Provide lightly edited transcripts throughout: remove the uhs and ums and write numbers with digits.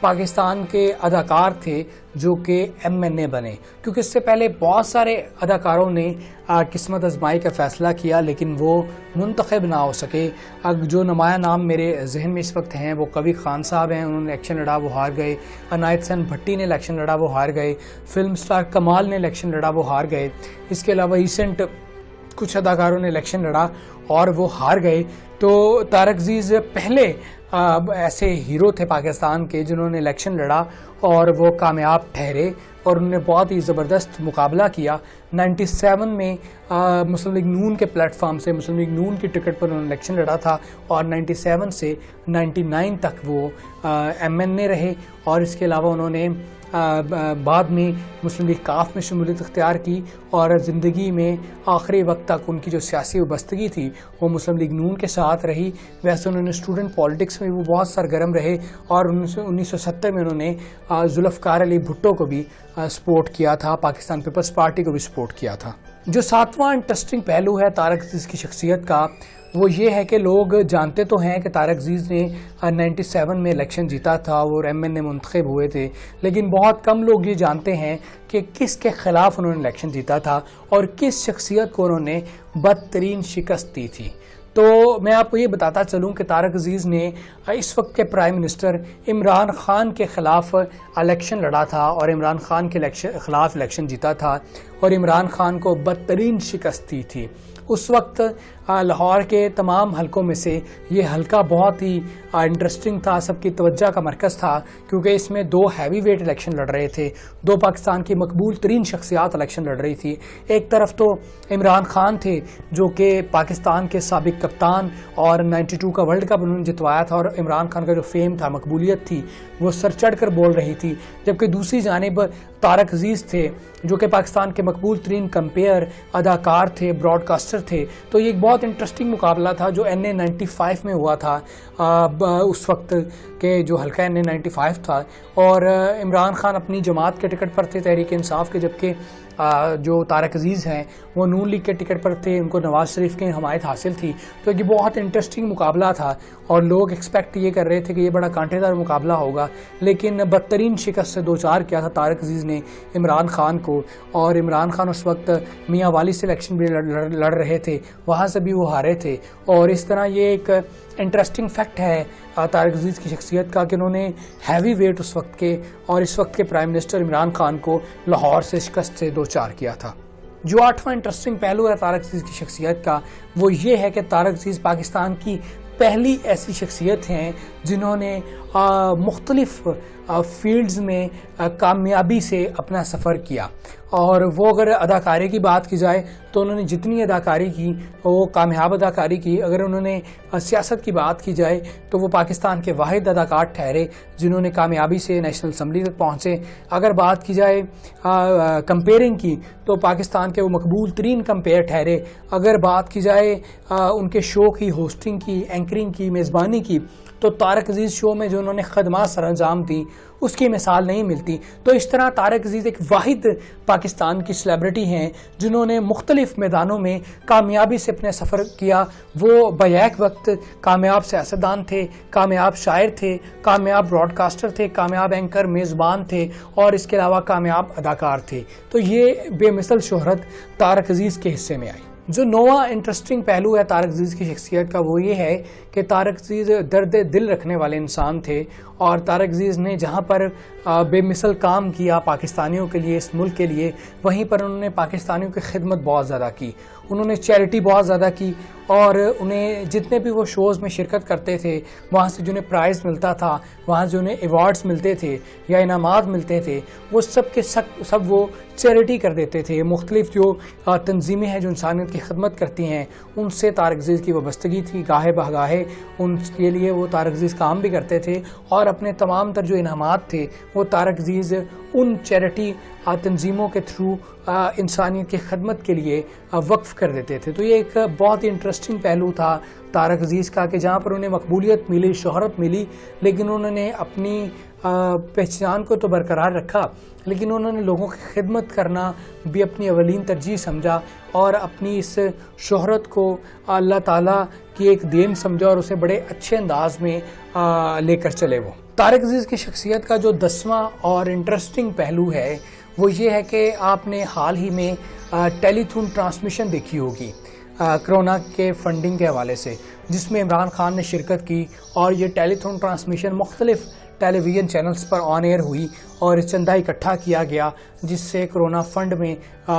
پاکستان کے اداکار تھے جو کہ MNA بنے، کیونکہ اس سے پہلے بہت سارے اداکاروں نے قسمت آزمائی کا فیصلہ کیا لیکن وہ منتخب نہ ہو سکے۔ جو نمایاں نام میرے ذہن میں اس وقت ہیں وہ کبیر خان صاحب ہیں، انہوں نے الیکشن لڑا، وہ ہار گئے۔ عنایت حسین بھٹی نے الیکشن لڑا، وہ ہار گئے۔ فلم سٹار کمال نے الیکشن لڑا، وہ ہار گئے۔ اس کے علاوہ ریسنٹ کچھ اداکاروں نے الیکشن لڑا اور وہ ہار گئے۔ تو طارق عزیز پہلے ایسے ہیرو تھے پاکستان کے جنہوں نے الیکشن لڑا اور وہ کامیاب ٹھہرے اور انہوں نے بہت ہی زبردست مقابلہ کیا۔ 97 میں مسلم لیگ نون کے پلیٹ فارم سے مسلم لیگ نون کی ٹکٹ پر انہوں نے الیکشن لڑا تھا اور 97 سے 99 تک وہ MNA رہے، اور اس کے علاوہ انہوں نے بعد میں مسلم لیگ کاف میں شمولیت اختیار کی اور زندگی میں آخری وقت تک ان کی جو سیاسی وابستگی تھی وہ مسلم لیگ نون کے ساتھ رہی۔ ویسے انہوں نے اسٹوڈنٹ پالیٹکس میں وہ بہت سرگرم رہے اور 1970 میں انہوں نے ذوالفقار علی بھٹو کو بھی سپورٹ کیا تھا، پاکستان پیپلز پارٹی کو بھی سپورٹ کیا تھا۔ جو ساتواں انٹرسٹنگ پہلو ہے طارق عزیز کی شخصیت کا وہ یہ ہے کہ لوگ جانتے تو ہیں کہ طارق عزیز نے 97 میں الیکشن جیتا تھا اور MNA منتخب ہوئے تھے، لیکن بہت کم لوگ یہ جانتے ہیں کہ کس کے خلاف انہوں نے الیکشن جیتا تھا اور کس شخصیت کو انہوں نے بدترین شکست دی تھی۔ تو میں آپ کو یہ بتاتا چلوں کہ طارق عزیز نے اس وقت کے پرائم منسٹر عمران خان کے خلاف الیکشن لڑا تھا اور عمران خان کے خلاف الیکشن جیتا تھا اور عمران خان کو بدترین شکست دی تھی۔ اس وقت لاہور کے تمام حلقوں میں سے یہ حلقہ بہت ہی انٹرسٹنگ تھا، سب کی توجہ کا مرکز تھا، کیونکہ اس میں دو ہیوی ویٹ الیکشن لڑ رہے تھے، دو پاکستان کی مقبول ترین شخصیات الیکشن لڑ رہی تھی۔ ایک طرف تو عمران خان تھے جو کہ پاکستان کے سابق کپتان اور 92 کا ورلڈ کپ انہوں نے جتوایا تھا، اور عمران خان کا جو فیم تھا، مقبولیت تھی، وہ سر چڑھ کر بول رہی تھی، جبکہ دوسری جانب طارق عزیز تھے جو کہ پاکستان کے مقبول ترین کمپیئر، اداکار تھے، براڈ کاسٹر تھے۔ تو یہ ایک بہت انٹرسٹنگ مقابلہ تھا جو NA 95 میں ہوا تھا، اس وقت کے جو حلقہ NA 95 تھا، اور عمران خان اپنی جماعت کے ٹکٹ پر تھے، تحریک انصاف کے، جبکہ جو طارق عزیز ہیں وہ نون لیگ کے ٹکٹ پر تھے، ان کو نواز شریف کی حمایت حاصل تھی۔ تو یہ بہت انٹرسٹنگ مقابلہ تھا اور لوگ ایکسپیکٹ یہ کر رہے تھے کہ یہ بڑا کانٹے دار مقابلہ ہوگا، لیکن بدترین شکست سے دوچار کیا تھا طارق عزیز نے عمران خان کو، اور عمران خان اس وقت میاں والی سے الیکشن بھی لڑ رہے تھے، وہاں سے بھی وہ ہارے تھے۔ اور اس طرح یہ ایک انٹرسٹنگ فیکٹ ہے طارق عزیز کی شخصیت کا کہ انہوں نے ہیوی ویٹ اس وقت کے اور اس وقت کے پرائم منسٹر عمران خان کو لاہور سے شکست سے دوچار کیا تھا۔ جو آٹھواں انٹرسٹنگ پہلو ہے طارق عزیز کی شخصیت کا وہ یہ ہے کہ طارق عزیز پاکستان کی پہلی ایسی شخصیت ہیں جنہوں نے مختلف فیلڈز میں کامیابی سے اپنا سفر کیا، اور وہ اگر اداکاری کی بات کی جائے تو انہوں نے جتنی اداکاری کی وہ کامیاب اداکاری کی۔ اگر انہوں نے سیاست کی بات کی جائے تو وہ پاکستان کے واحد اداکار ٹھہرے جنہوں نے کامیابی سے نیشنل اسمبلی تک پہنچے۔ اگر بات کی جائے کمپیئرنگ کی تو پاکستان کے وہ مقبول ترین کمپیئر ٹھہرے۔ اگر بات کی جائے ان کے شو کی ہوسٹنگ کی، اینکرنگ کی، میزبانی کی، تو طارق عزیز شو میں جو انہوں نے خدمات سر انجام دی اس کی مثال نہیں ملتی۔ تو اس طرح طارق عزیز ایک واحد پاکستان کی سیلیبریٹی ہیں جنہوں نے مختلف میدانوں میں کامیابی سے اپنے سفر کیا۔ وہ بیک وقت کامیاب سیاستدان تھے، کامیاب شاعر تھے، کامیاب براڈ کاسٹر تھے، کامیاب اینکر، میزبان تھے، اور اس کے علاوہ کامیاب اداکار تھے۔ تو یہ بے مثل شہرت طارق عزیز کے حصے میں آئی۔ جو نواں انٹرسٹنگ پہلو ہے طارق عزیز کی شخصیت کا وہ یہ ہے کہ طارق عزیز درد دل رکھنے والے انسان تھے، اور طارق عزیز نے جہاں پر بے مثل کام کیا پاکستانیوں کے لیے، اس ملک کے لیے، وہیں پر انہوں نے پاکستانیوں کی خدمت بہت زیادہ کی، انہوں نے چیریٹی بہت زیادہ کی، اور انہیں جتنے بھی وہ شوز میں شرکت کرتے تھے وہاں سے جنہیں پرائز ملتا تھا، وہاں سے انہیں ایوارڈز ملتے تھے یا انعامات ملتے تھے، وہ سب کے سب وہ چیریٹی کر دیتے تھے۔ مختلف جو تنظیمیں ہیں جو انسانیت کی خدمت کرتی ہیں ان سے طارق عزیز کی وابستگی تھی، گاہے بہگاہے ان کے لیے وہ طارق عزیز کام بھی کرتے تھے، اور اپنے تمام تر جو انعامات تھے وہ طارق عزیز ان چیریٹی تنظیموں کے تھرو انسانیت کی خدمت کے لیے وقف کر دیتے تھے۔ تو یہ ایک بہت ہی انٹرسٹنگ پہلو تھا طارق عزیز کا کہ جہاں پر انہیں مقبولیت ملی، شہرت ملی، لیکن انہوں نے اپنی پہچان کو تو برقرار رکھا، لیکن انہوں نے لوگوں کی خدمت کرنا بھی اپنی اولین ترجیح سمجھا، اور اپنی اس شہرت کو اللہ تعالیٰ کی ایک دین سمجھا اور اسے بڑے اچھے انداز میں لے کر چلے وہ۔ طارق عزیز کی شخصیت کا جو 10واں اور انٹرسٹنگ پہلو ہے وہ یہ ہے کہ آپ نے حال ہی میں ٹیلی تھون ٹرانسمیشن دیکھی ہوگی کرونا کے فنڈنگ کے حوالے سے، جس میں عمران خان نے شرکت کی، اور یہ ٹیلی تھون ٹرانسمیشن مختلف ٹیلی ویژن چینلز پر آن ایئر ہوئی اور چندہ اکٹھا کیا گیا، جس سے کرونا فنڈ میں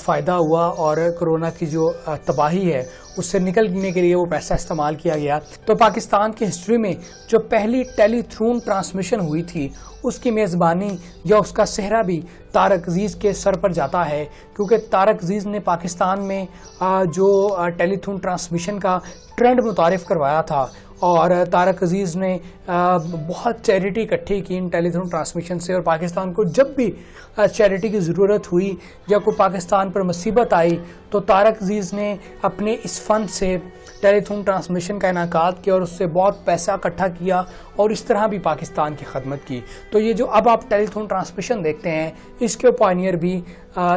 فائدہ ہوا اور کرونا کی جو تباہی ہے اس سے نکلنے کے لیے وہ پیسہ استعمال کیا گیا۔ تو پاکستان کی ہسٹری میں جو پہلی ٹیلی تھون ٹرانسمیشن ہوئی تھی اس کی میزبانی یا اس کا سہرا بھی طارق عزیز کے سر پر جاتا ہے، کیونکہ طارق عزیز نے پاکستان میں جو ٹیلی تھون ٹرانسمیشن کا ٹرینڈ متعارف کروایا تھا، اور طارق عزیز نے بہت چیریٹی اکٹھی کی ان ٹیلی تھون ٹرانسمیشن سے، اور پاکستان کو جب بھی چیریٹی کی ضرورت ہوئی یا کوئی پاکستان پر مصیبت آئی تو طارق عزیز نے اپنے اس فنڈ سے ٹیلی تھون ٹرانسمیشن کا انعقاد کیا اور اس سے بہت پیسہ اکٹھا کیا اور اس طرح بھی پاکستان کی خدمت کی۔ تو یہ جو اب آپ ٹیلی تھون ٹرانسمیشن دیکھتے ہیں اس کے پائنیئر بھی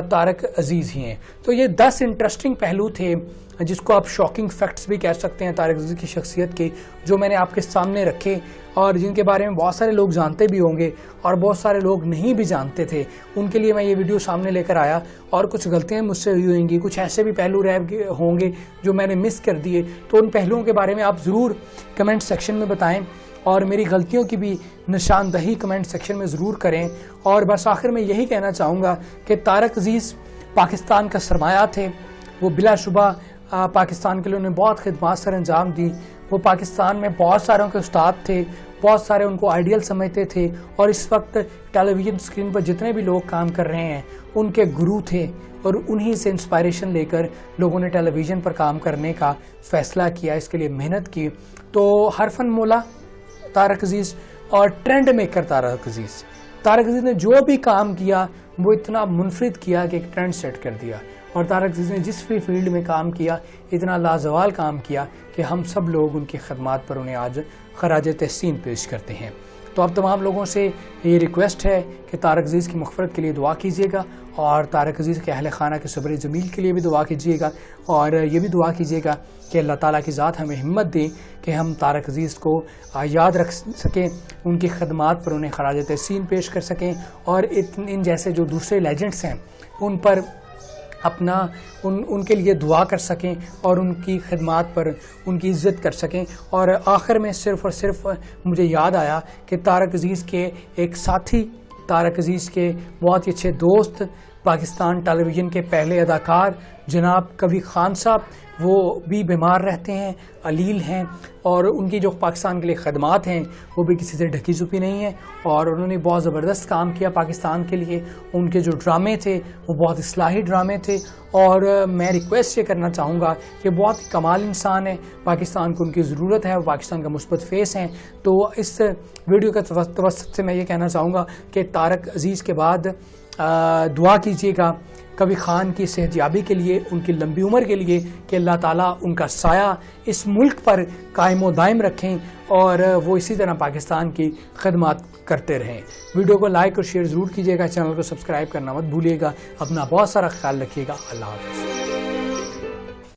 طارق عزیز ہی ہیں۔ تو یہ 10 انٹرسٹنگ پہلو تھے جس کو آپ شاکنگ فیکٹس بھی کہہ سکتے ہیں طارق عزیز کی شخصیت کے، جو میں نے آپ کے سامنے رکھے اور جن کے بارے میں بہت سارے لوگ جانتے بھی ہوں گے اور بہت سارے لوگ نہیں بھی جانتے تھے، ان کے لیے میں یہ ویڈیو سامنے لے کر آیا۔ اور کچھ غلطیاں مجھ سے ہوئی ہوں گی، کچھ ایسے بھی پہلو رہ ہوں گے جو میں نے مس کر دیے، تو ان پہلوؤں کے بارے میں آپ ضرور کمنٹ سیکشن میں بتائیں اور میری غلطیوں کی بھی نشاندہی کمنٹ سیکشن میں ضرور کریں۔ اور بس آخر میں یہی کہنا چاہوں گا کہ طارق عزیز پاکستان کا سرمایہ تھے، وہ بلا شبہ پاکستان کے لیے انہیں بہت خدمات سر انجام دی، وہ پاکستان میں بہت ساروں کے استاد تھے، بہت سارے ان کو آئیڈیل سمجھتے تھے، اور اس وقت ٹیلی ویژن اسکرین پر جتنے بھی لوگ کام کر رہے ہیں ان کے گرو تھے، اور انہی سے انسپائریشن لے کر لوگوں نے ٹیلی ویژن پر کام کرنے کا فیصلہ کیا، اس کے لیے محنت کی۔ تو حرفن مولا طارق عزیز اور ٹرینڈ میکر طارق عزیز نے جو بھی کام کیا وہ اتنا منفرد کیا کہ ایک ٹرینڈ سیٹ کر دیا، اور طارق عزیز نے جس بھی فیلڈ میں کام کیا اتنا لازوال کام کیا کہ ہم سب لوگ ان کی خدمات پر انہیں آج خراج تحسین پیش کرتے ہیں۔ تو اب تمام لوگوں سے یہ ریکویسٹ ہے کہ طارق عزیز کی مغفرت کے لیے دعا کیجیے گا، اور طارق عزیز کے اہل خانہ کے صبر جمیل کے لیے بھی دعا کیجیے گا، اور یہ بھی دعا کیجیے گا کہ اللہ تعالیٰ کی ذات ہمیں ہمت دے کہ ہم طارق عزیز کو یاد رکھ سکیں، ان کی خدمات پر انہیں خراج تحسین پیش کر سکیں، اور ان جیسے جو دوسرے لیجنڈس ہیں ان پر اپنا ان کے لیے دعا کر سکیں اور ان کی خدمات پر ان کی عزت کر سکیں۔ اور آخر میں صرف اور صرف مجھے یاد آیا کہ طارق عزیز کے ایک ساتھی، طارق عزیز کے بہت ہی اچھے دوست، پاکستان ٹیلی ویژن کے پہلے اداکار جناب کبھی خان صاحب، وہ بھی بیمار رہتے ہیں، علیل ہیں، اور ان کی جو پاکستان کے لیے خدمات ہیں وہ بھی کسی سے ڈھکی چھپی نہیں ہیں، اور انہوں نے بہت زبردست کام کیا پاکستان کے لیے۔ ان کے جو ڈرامے تھے وہ بہت اصلاحی ڈرامے تھے، اور میں ریکویسٹ یہ کرنا چاہوں گا کہ بہت ہی کمال انسان ہے، پاکستان کو ان کی ضرورت ہے، وہ پاکستان کا مثبت فیس ہیں۔ تو اس ویڈیو کے توسط سے میں یہ کہنا چاہوں گا کہ طارق عزیز کے بعد دعا کیجیے گا کبھی خان کی صحت یابی کے لیے، ان کی لمبی عمر کے لیے، کہ اللہ تعالیٰ ان کا سایہ اس ملک پر قائم و دائم رکھیں اور وہ اسی طرح پاکستان کی خدمات کرتے رہیں۔ ویڈیو کو لائک اور شیئر ضرور کیجیے گا، چینل کو سبسکرائب کرنا مت بھولیے گا۔ اپنا بہت سارا خیال رکھیے گا۔ اللہ حافظ۔